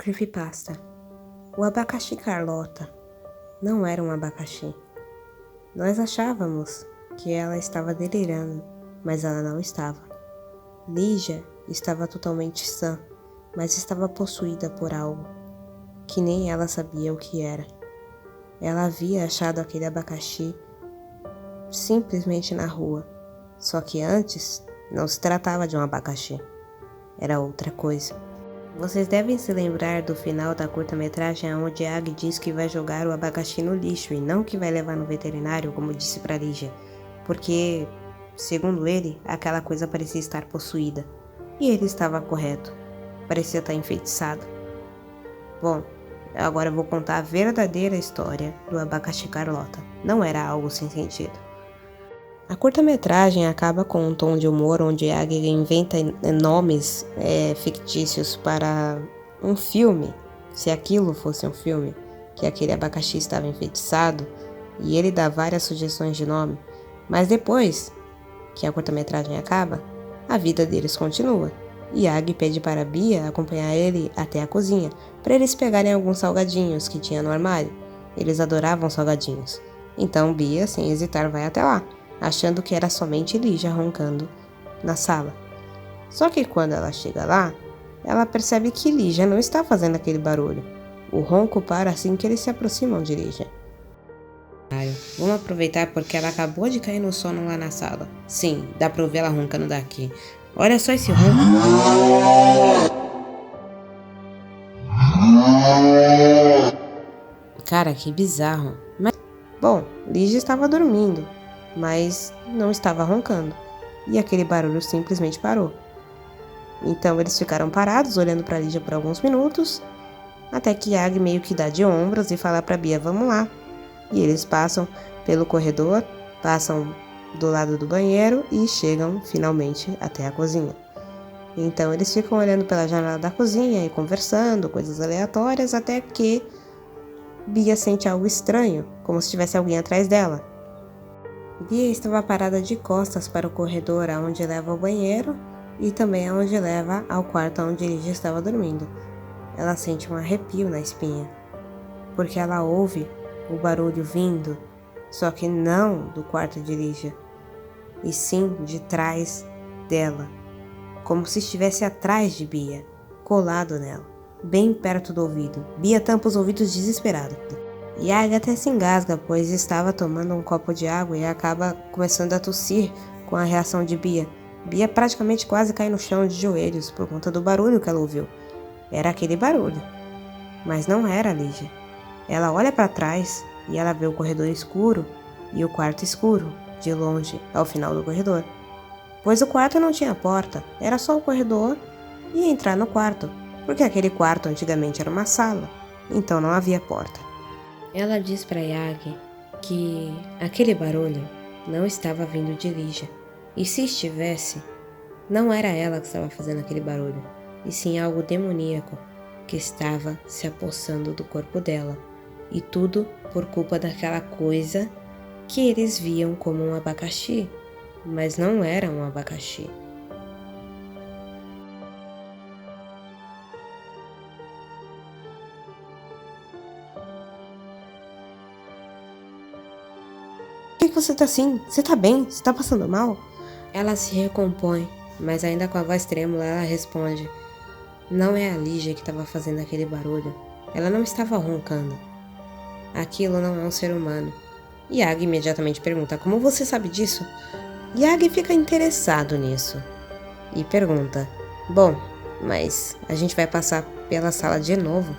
Creepypasta. O abacaxi Carlota não era um abacaxi. Nós achávamos que ela estava delirando, mas ela não estava. Lígia estava totalmente sã, mas estava possuída por algo que nem ela sabia o que era. Ela havia achado aquele abacaxi simplesmente na rua, só que antes não se tratava de um abacaxi, era outra coisa. Vocês devem se lembrar do final da curta-metragem onde Ag diz que vai jogar o abacaxi no lixo e não que vai levar no veterinário, como disse para Lígia, porque, segundo ele, aquela coisa parecia estar possuída. E ele estava correto, parecia estar enfeitiçado. Bom, agora eu vou contar a verdadeira história do abacaxi Carlota. Não era algo sem sentido. A curta-metragem acaba com um tom de humor onde Ag inventa nomes fictícios para um filme, se aquilo fosse um filme, que aquele abacaxi estava enfeitiçado, e ele dá várias sugestões de nome, mas depois que a curta-metragem acaba, a vida deles continua, e Ag pede para Bia acompanhar ele até a cozinha, para eles pegarem alguns salgadinhos que tinha no armário. Eles adoravam salgadinhos, então Bia, sem hesitar, vai até lá, achando que era somente Lígia roncando na sala. Só que quando ela chega lá, ela percebe que Lígia não está fazendo aquele barulho. O ronco para assim que eles se aproximam de Lígia. Vamos aproveitar porque ela acabou de cair no sono lá na sala. Sim, dá pra ouvir ela roncando daqui. Olha só esse ronco. Cara, que bizarro. Mas, bom, Lígia estava dormindo, mas não estava roncando, e aquele barulho simplesmente parou. Então eles ficaram parados, olhando para Lígia por alguns minutos, até que Ag meio que dá de ombros e fala para Bia, vamos lá. E eles passam pelo corredor, passam do lado do banheiro e chegam finalmente até a cozinha. Então eles ficam olhando pela janela da cozinha e conversando, coisas aleatórias, até que Bia sente algo estranho, como se tivesse alguém atrás dela. Bia estava parada de costas para o corredor aonde leva ao banheiro e também aonde leva ao quarto onde Lígia estava dormindo. Ela sente um arrepio na espinha, porque ela ouve o barulho vindo, só que não do quarto de Lígia, e sim de trás dela, como se estivesse atrás de Bia, colado nela, bem perto do ouvido. Bia tampa os ouvidos desesperada. E Ag até se engasga, pois estava tomando um copo de água e acaba começando a tossir com a reação de Bia. Bia praticamente quase cai no chão de joelhos por conta do barulho que ela ouviu. Era aquele barulho, mas não era Lígia. Ela olha para trás e ela vê o corredor escuro e o quarto escuro, de longe, ao final do corredor. Pois o quarto não tinha porta, era só o corredor e entrar no quarto, porque aquele quarto antigamente era uma sala, então não havia porta. Ela diz para Yag que aquele barulho não estava vindo de Lígia, e se estivesse, não era ela que estava fazendo aquele barulho, e sim algo demoníaco que estava se apossando do corpo dela, e tudo por culpa daquela coisa que eles viam como um abacaxi, mas não era um abacaxi. Por que você tá assim? Você tá bem? Você tá passando mal? Ela se recompõe, mas ainda com a voz trêmula ela responde: não é a Lígia que estava fazendo aquele barulho. Ela não estava roncando. Aquilo não é um ser humano. Yag imediatamente pergunta: como você sabe disso? Yag fica interessado nisso e pergunta: bom, mas a gente vai passar pela sala de novo?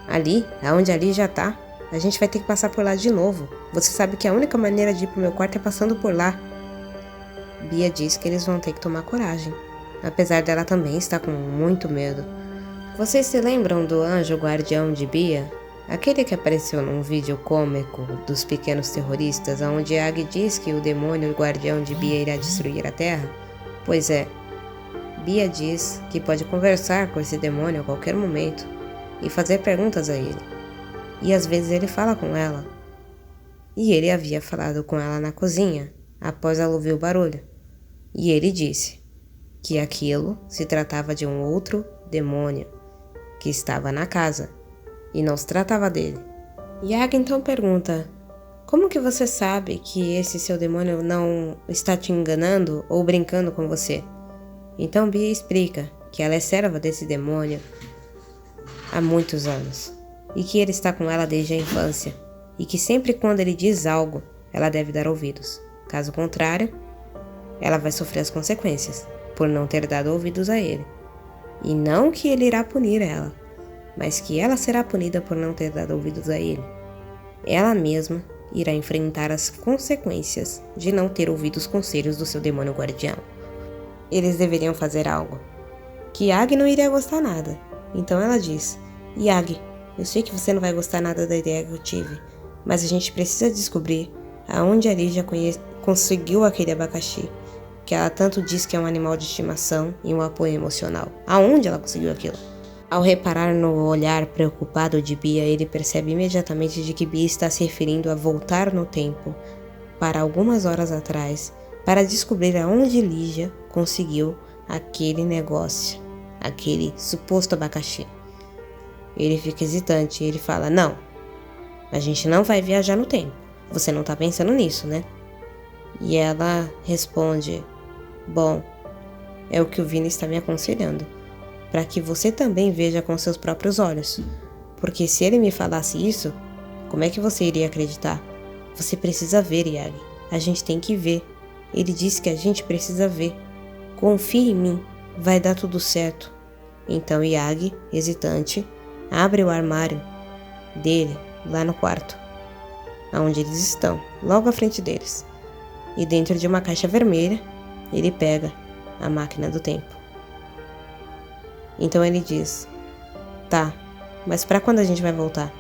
Ali, aonde a Lígia tá? A gente vai ter que passar por lá de novo. Você sabe que a única maneira de ir pro meu quarto é passando por lá. Bia diz que eles vão ter que tomar coragem, apesar dela também estar com muito medo. Vocês se lembram do anjo guardião de Bia? Aquele que apareceu num vídeo cômico dos pequenos terroristas, onde Ag diz que o demônio guardião de Bia irá destruir a Terra? Pois é, Bia diz que pode conversar com esse demônio a qualquer momento e fazer perguntas a ele. E às vezes ele fala com ela. E ele havia falado com ela na cozinha, após ela ouvir o barulho. E ele disse que aquilo se tratava de um outro demônio, que estava na casa e não se tratava dele. Yag então pergunta: como que você sabe que esse seu demônio não está te enganando ou brincando com você? Então Bia explica que ela é serva desse demônio há muitos anos e que ele está com ela desde a infância e que sempre quando ele diz algo, ela deve dar ouvidos. Caso contrário, ela vai sofrer as consequências por não ter dado ouvidos a ele. E não que ele irá punir ela, mas que ela será punida por não ter dado ouvidos a ele. Ela mesma irá enfrentar as consequências de não ter ouvido os conselhos do seu demônio guardião. Eles deveriam fazer algo que Yag não iria gostar nada. Então ela diz: Yag, eu sei que você não vai gostar nada da ideia que eu tive, mas a gente precisa descobrir aonde a Lígia conseguiu aquele abacaxi, que ela tanto diz que é um animal de estimação e um apoio emocional. Aonde ela conseguiu aquilo? Ao reparar no olhar preocupado de Bia, ele percebe imediatamente de que Bia está se referindo a voltar no tempo para algumas horas atrás para descobrir aonde Lígia conseguiu aquele negócio, aquele suposto abacaxi. Ele fica hesitante e ele fala: não, a gente não vai viajar no tempo. Você não tá pensando nisso, né? E ela responde: bom, é o que o Vini está me aconselhando, para que você também veja com seus próprios olhos. Porque se ele me falasse isso, como é que você iria acreditar? Você precisa ver, Yag. A gente tem que ver. Ele disse que a gente precisa ver. Confie em mim, vai dar tudo certo. Então Yag, hesitante, abre o armário dele lá no quarto, onde eles estão, logo à frente deles. E dentro de uma caixa vermelha, ele pega a máquina do tempo. Então ele diz: tá, mas para quando a gente vai voltar?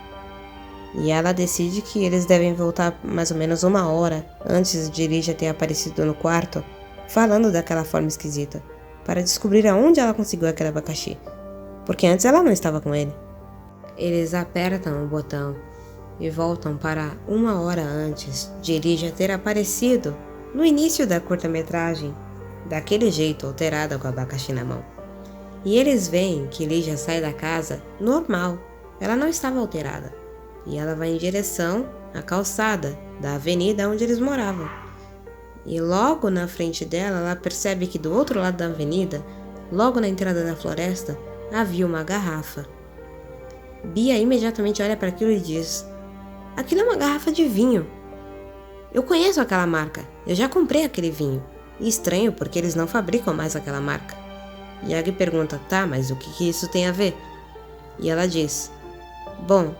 E ela decide que eles devem voltar mais ou menos 1 hora antes de Lígia ter aparecido no quarto, falando daquela forma esquisita, para descobrir aonde ela conseguiu aquele abacaxi, porque antes ela não estava com ele. Eles apertam o botão e voltam para 1 hora antes de Lígia ter aparecido no início da curta-metragem, daquele jeito alterada com o abacaxi na mão. E eles veem que Lígia sai da casa normal, ela não estava alterada. E ela vai em direção à calçada da avenida onde eles moravam. E logo na frente dela, ela percebe que do outro lado da avenida, logo na entrada da floresta, havia uma garrafa. Bia imediatamente olha para aquilo e diz: aquilo é uma garrafa de vinho. Eu conheço aquela marca, eu já comprei aquele vinho. E estranho porque eles não fabricam mais aquela marca. Yag pergunta: tá, mas o que isso tem a ver? E ela diz: bom,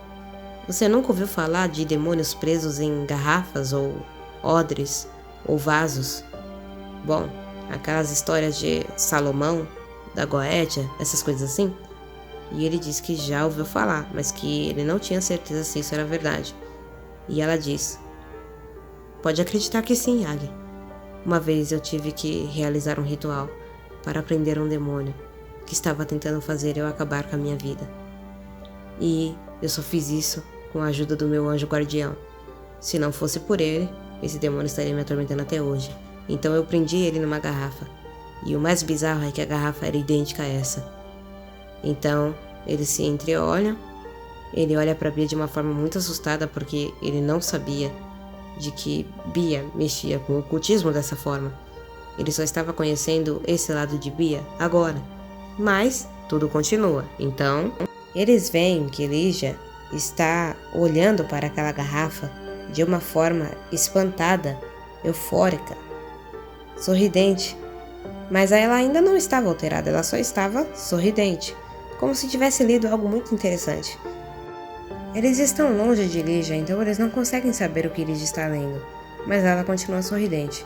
você nunca ouviu falar de demônios presos em garrafas ou odres ou vasos? Bom, aquelas histórias de Salomão, da Goétia, essas coisas assim? E ele diz que já ouviu falar, mas que ele não tinha certeza se isso era verdade. E ela diz: pode acreditar que sim, Yag. Uma vez eu tive que realizar um ritual para prender um demônio que estava tentando fazer eu acabar com a minha vida. E eu só fiz isso com a ajuda do meu anjo guardião. Se não fosse por ele, esse demônio estaria me atormentando até hoje. Então eu prendi ele numa garrafa. E o mais bizarro é que a garrafa era idêntica a essa. Então eles se entreolham. Ele olha para Bia de uma forma muito assustada porque ele não sabia de que Bia mexia com o ocultismo dessa forma. Ele só estava conhecendo esse lado de Bia agora. Mas tudo continua. Então eles veem que Lígia está olhando para aquela garrafa de uma forma espantada, eufórica, sorridente. Mas ela ainda não estava alterada, ela só estava sorridente, como se tivesse lido algo muito interessante. Eles estão longe de Lígia, então eles não conseguem saber o que Lígia está lendo, mas ela continua sorridente.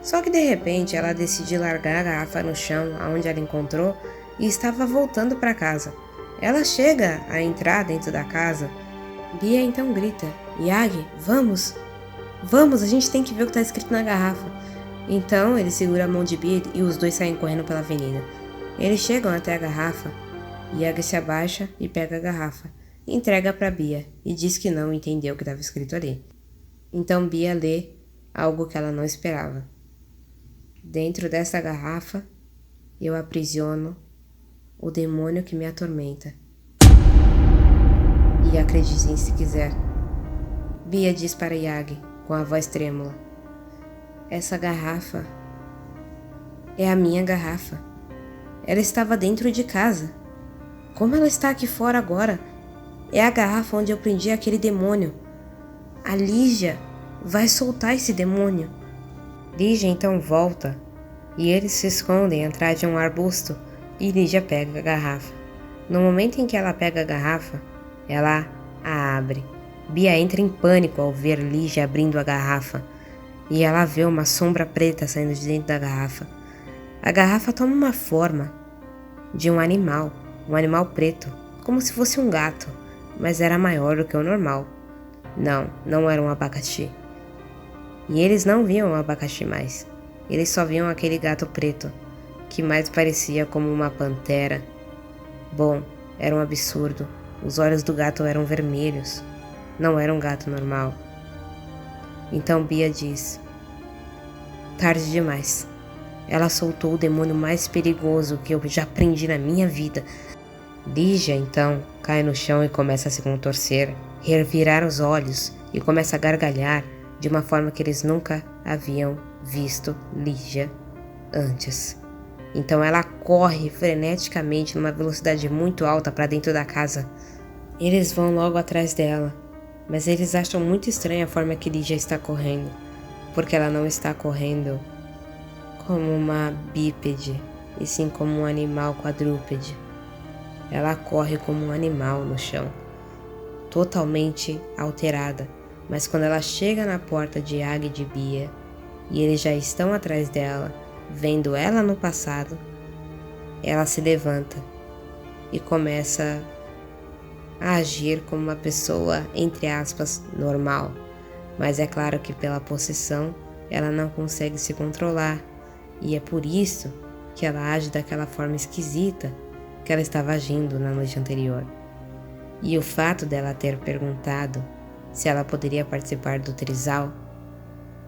Só que de repente ela decide largar a garrafa no chão, onde ela encontrou, e estava voltando para casa. Ela chega a entrar dentro da casa. Bia então grita: Yag, vamos! Vamos, a gente tem que ver o que está escrito na garrafa. Então ele segura a mão de Bia e os dois saem correndo pela avenida. Eles chegam até a garrafa. Yag se abaixa e pega a garrafa, entrega para Bia e diz que não entendeu o que estava escrito ali. Então Bia lê algo que ela não esperava. Dentro dessa garrafa, eu aprisiono o demônio que me atormenta. E acreditem se quiser. Bia diz para Yagi, com a voz trêmula. Essa garrafa é a minha garrafa. Ela estava dentro de casa. Como ela está aqui fora agora? É a garrafa onde eu prendi aquele demônio. A Lígia vai soltar esse demônio. Lígia então volta e eles se escondem atrás de um arbusto e Lígia pega a garrafa. No momento em que ela pega a garrafa, ela a abre. Bia entra em pânico ao ver Lígia abrindo a garrafa e ela vê uma sombra preta saindo de dentro da garrafa. A garrafa toma uma forma de um animal preto, como se fosse um gato, mas era maior do que o normal. Não era um abacaxi. E eles não viam o abacaxi mais. Eles só viam aquele gato preto, que mais parecia como uma pantera. Bom, era um absurdo. Os olhos do gato eram vermelhos. Não era um gato normal. Então Bia diz: tarde demais. Ela soltou o demônio mais perigoso que eu já prendi na minha vida. Lígia, então, cai no chão e começa a se contorcer, revirar os olhos e começa a gargalhar de uma forma que eles nunca haviam visto Lígia antes. Então ela corre freneticamente numa velocidade muito alta para dentro da casa. Eles vão logo atrás dela, mas eles acham muito estranha a forma que Lígia está correndo, porque ela não está correndo como uma bípede, e sim como um animal quadrúpede. Ela corre como um animal no chão, totalmente alterada, mas quando ela chega na porta de Yagi e de Bia, e eles já estão atrás dela, vendo ela no passado, ela se levanta e começa a agir como uma pessoa, entre aspas, normal. Mas é claro que pela possessão, ela não consegue se controlar, e é por isso que ela age daquela forma esquisita que ela estava agindo na noite anterior. E o fato dela ter perguntado se ela poderia participar do trisal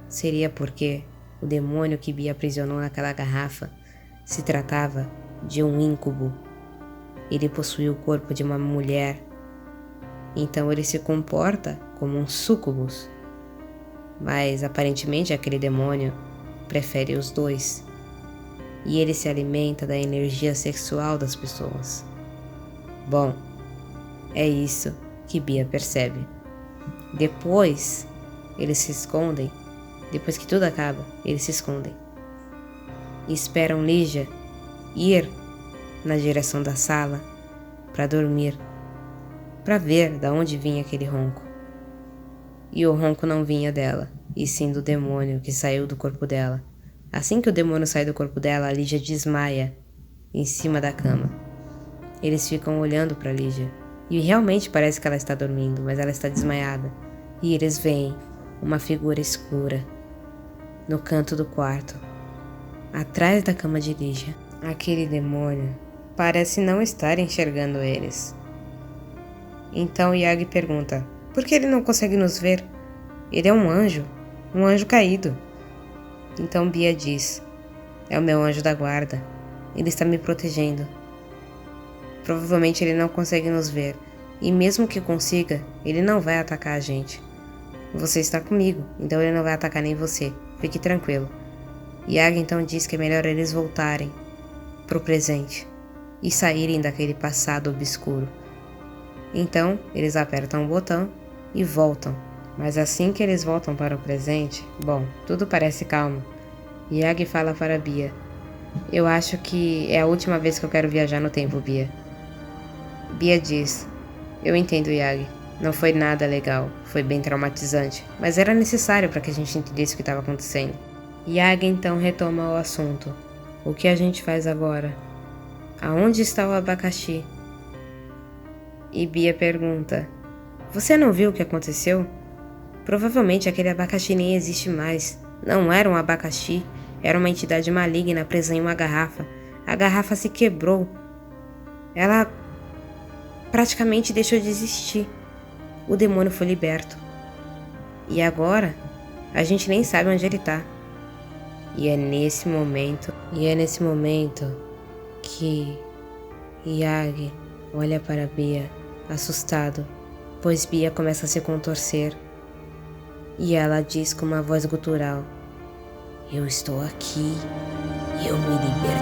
seria porque o demônio que Bia aprisionou naquela garrafa se tratava de um incubo. Ele possuía o corpo de uma mulher, então ele se comporta como um súcubus. Mas aparentemente aquele demônio prefere os dois, e ele se alimenta da energia sexual das pessoas. Bom, é isso que Bia percebe. Depois, eles se escondem. Depois que tudo acaba, eles se escondem e esperam Lígia ir na direção da sala para dormir, para ver de onde vinha aquele ronco. E o ronco não vinha dela, e sim do demônio que saiu do corpo dela. Assim que o demônio sai do corpo dela, a Lígia desmaia em cima da cama. Eles ficam olhando para Lígia, e realmente parece que ela está dormindo, mas ela está desmaiada. E eles veem uma figura escura no canto do quarto, atrás da cama de Lígia. Aquele demônio parece não estar enxergando eles. Então Yagi pergunta: por que ele não consegue nos ver? Ele é um anjo caído. Então Bia diz: é o meu anjo da guarda. Ele está me protegendo. Provavelmente ele não consegue nos ver, e mesmo que consiga, ele não vai atacar a gente. Você está comigo, então ele não vai atacar nem você. Fique tranquilo. Yagi então diz que é melhor eles voltarem pro presente e saírem daquele passado obscuro. Então eles apertam um botão e voltam. Mas assim que eles voltam para o presente, bom, tudo parece calmo. Yagi fala para Bia: eu acho que é a última vez que eu quero viajar no tempo, Bia. Bia diz: eu entendo, Yagi. Não foi nada legal, foi bem traumatizante, mas era necessário para que a gente entendesse o que estava acontecendo. Yagi então retoma o assunto. O que a gente faz agora? Aonde está o abacaxi? E Bia pergunta: você não viu o que aconteceu? Provavelmente aquele abacaxi nem existe mais. Não era um abacaxi, era uma entidade maligna presa em uma garrafa. A garrafa se quebrou. Ela praticamente deixou de existir. O demônio foi liberto. E agora, a gente nem sabe onde ele tá. E é nesse momento que Yagi olha para Bia, assustado, pois Bia começa a se contorcer e ela diz com uma voz gutural: "Eu estou aqui, eu me libertei."